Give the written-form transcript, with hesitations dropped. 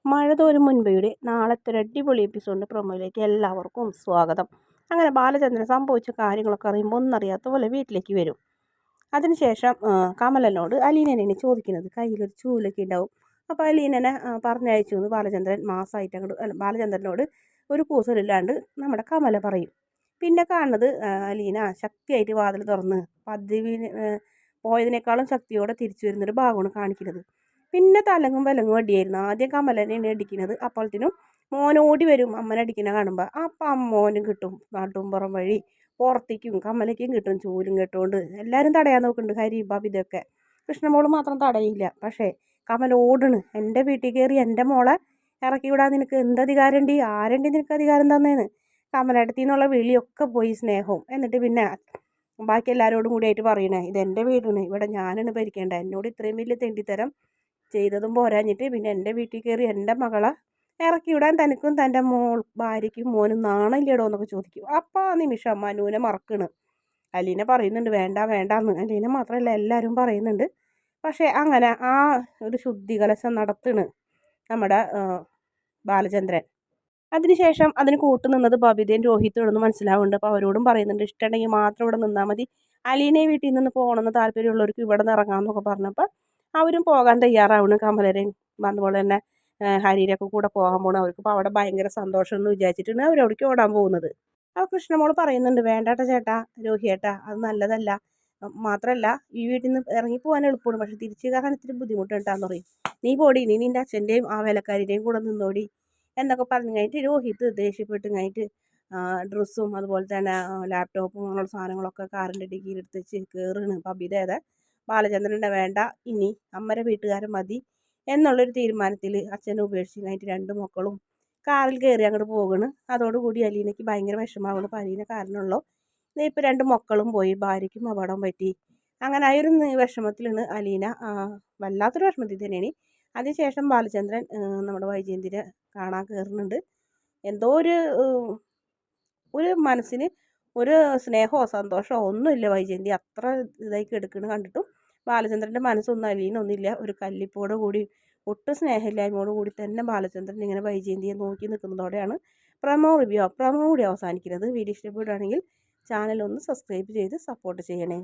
മഴ തോരും മുൻപയുടെ നാളത്തെ ഒരു അടിപൊളി എപ്പിസോഡിൻ്റെ പ്രൊമോയിലേക്ക് എല്ലാവർക്കും സ്വാഗതം. അങ്ങനെ ബാലചന്ദ്രൻ സംഭവിച്ച കാര്യങ്ങളൊക്കെ അറിയുമ്പോൾ ഒന്നറിയാത്ത പോലെ വീട്ടിലേക്ക് വരും. അതിനുശേഷം കമലനോട് അലീനനെയാണ് ചോദിക്കുന്നത്. കയ്യിലൊരു ചൂലൊക്കെ ഉണ്ടാവും. അപ്പോൾ അലീനനെ പറഞ്ഞയച്ചു എന്ന് ബാലചന്ദ്രൻ മാസമായിട്ട് അങ്ങോട്ട് ബാലചന്ദ്രനോട് ഒരു കൂസലില്ലാണ്ട് നമ്മുടെ കമല പറയും. പിന്നെ കാണുന്നത് അലീന ശക്തിയായിട്ട് വാതിൽ തുറന്ന് പതിവിന് പോയതിനേക്കാളും ശക്തിയോടെ തിരിച്ചു വരുന്നൊരു ഭാഗമാണ് കാണിക്കുന്നത്. പിന്നെ തലങ്ങും വിലങ്ങും അടിയായിരുന്നു. ആദ്യം കമലനെയാണ് അടിക്കുന്നത്. അപ്പോഴത്തേനും മോനോടി വരും അമ്മനെ അടിക്കുന്ന കാണുമ്പോൾ. അപ്പം അമ്മോനും കിട്ടും നാട്ടുംപുറം വഴി പുറത്തേക്കും കമലയ്ക്കും കിട്ടും ചൂലും കെട്ടുകൊണ്ട്. എല്ലാവരും തടയാൻ നോക്കുന്നുണ്ട്, ഹരി ഇതൊക്കെ. കൃഷ്ണമോള് മാത്രം തടയില്ല. പക്ഷേ കമൽ ഓടണ്. എൻ്റെ വീട്ടിൽ കയറി എൻ്റെ മോളെ ഇറക്കി വിടാൻ നിനക്ക് എന്ത് അധികാരമുണ്ട്? ആരുണ്ട് നിനക്ക് അധികാരം തന്നേന്ന്? കമലടുത്തിൽ നിന്നുള്ള വിളിയൊക്കെ പോയി, സ്നേഹവും. എന്നിട്ട് പിന്നെ ബാക്കി എല്ലാവരോടും കൂടിയായിട്ട് പറയണേ, ഇതെൻ്റെ വീടാണ്, ഇവിടെ ഞാനാണ് ഭരിക്കേണ്ടത്. എന്നോട് ഇത്രയും വലിയ തെണ്ടിത്തരം ചെയ്തതും പോരാഞ്ഞിട്ട് പിന്നെ എൻ്റെ വീട്ടിൽ കയറി എൻ്റെ മകളെ ഇറക്കി വിടാൻ തനിക്കും തൻ്റെ ഭാര്യയ്ക്കും മോനും നാണമില്ലടോ എന്നൊക്കെ ചോദിക്കും. അപ്പോൾ ആ നിമിഷം മനുവിനെ മറക്കണ്. അലീന പറയുന്നുണ്ട് വേണ്ട വേണ്ടാന്ന്. അലീന മാത്രമല്ല എല്ലാവരും പറയുന്നുണ്ട്. പക്ഷേ അങ്ങനെ ആ ഒരു ശുദ്ധി കലശം നടത്തണ് നമ്മുടെ ബാലചന്ദ്രൻ. അതിനുശേഷം അതിന് കൂട്ടുനിന്നത് ബബിതയും രോഹിത്തും മനസ്സിലാവുന്നുണ്ട്. അപ്പോൾ അവരോടും പറയുന്നുണ്ട് ഇഷ്ടമുണ്ടെങ്കിൽ മാത്രം ഇവിടെ നിന്നാൽ മതി, അലീനയെ വീട്ടിൽ നിന്ന് പോകണമെന്ന് താല്പര്യമുള്ളവർക്ക് ഇവിടെ നിന്ന് ഇറങ്ങാമെന്നൊക്കെ പറഞ്ഞപ്പോൾ അവരും പോകാൻ തയ്യാറാവണം. കമലരെയും അതുപോലെ തന്നെ ഹരിയുടെയൊക്കെ കൂടെ പോകാൻ പോകണം. അവർക്കിപ്പോൾ അവിടെ ഭയങ്കര സന്തോഷം എന്ന് വിചാരിച്ചിട്ടാണ് അവരവിടേക്ക് ഓടാൻ പോകുന്നത്. അപ്പോൾ കൃഷ്ണമോൾ പറയുന്നുണ്ട് വേണ്ടാട്ട ചേട്ടാ, രോഹിയേട്ടാ, അത് നല്ലതല്ല. മാത്രമല്ല ഈ വീട്ടിൽ നിന്ന് ഇറങ്ങിപ്പോകാൻ എളുപ്പമാണ്, പക്ഷെ തിരിച്ചു കയറാൻ ഇത്തിരി ബുദ്ധിമുട്ടുണ്ടാന്ന് പറയും. നീ പോടി, നീ നിൻ്റെ അച്ഛൻ്റെയും ആ വേലക്കാരിയുടെയും കൂടെ നിന്നോടി എന്നൊക്കെ പറഞ്ഞു കഴിഞ്ഞിട്ട് രോഹിത്ത് ദേഷ്യപ്പെട്ട് കഴിഞ്ഞിട്ട് ഡ്രസ്സും അതുപോലെ തന്നെ ലാപ്ടോപ്പും അങ്ങനെയുള്ള സാധനങ്ങളൊക്കെ കാറിൻ്റെ ഡിക്കിയിൽ എടുത്ത് വെച്ച് കയറുകയാണ്. ബബിതേതെ ബാലചന്ദ്രൻ്റെ വേണ്ട, ഇനി അമ്മയുടെ വീട്ടുകാരൻ മതി എന്നുള്ളൊരു തീരുമാനത്തിൽ അച്ഛനെ ഉപേക്ഷിച്ച് കഴിഞ്ഞിട്ട് രണ്ട് മക്കളും കാറിൽ കയറി അങ്ങോട്ട് പോകുന്നു. അതോടുകൂടി അലീനയ്ക്ക് ഭയങ്കര വിഷമാവുന്നു. അപ്പോൾ അലീന കാരണമുള്ളൂ ഇപ്പോൾ രണ്ട് മക്കളും പോയി, ഭാര്യയ്ക്കും അപകടം പറ്റി. അങ്ങനെ ആ ഒരു വിഷമത്തിലാണ് അലീന, വല്ലാത്തൊരു വിഷമത്തിൽ തന്നെയാണ്. അതിനുശേഷം ബാലചന്ദ്രൻ നമ്മുടെ വൈജയന്തിനെ കാണാൻ കയറുന്നുണ്ട്. എന്തോ ഒരു മനസ്സിന് ഒരു സ്നേഹമോ സന്തോഷമോ ഒന്നുമില്ല. വൈജയന്തി അത്ര ഇതായി കിടക്കണ് കണ്ടിട്ടും ബാലചന്ദ്രൻ്റെ മനസ്സൊന്നും അലീനൊന്നുമില്ല. ഒരു കല്ലിപ്പോടെ കൂടി ഒട്ടും സ്നേഹമില്ലായ്മയോട് കൂടി തന്നെ ബാലചന്ദ്രൻ ഇങ്ങനെ വൈജയന്തിയെ നോക്കി നിൽക്കുന്നതോടെയാണ് പ്രമോ കൂടി അവസാനിക്കുന്നത്. വീഡിയോ ഇഷ്ടപ്പെടുകയാണെങ്കിൽ ചാനൽ ഒന്ന് സബ്സ്ക്രൈബ് ചെയ്ത് സപ്പോർട്ട് ചെയ്യണേ.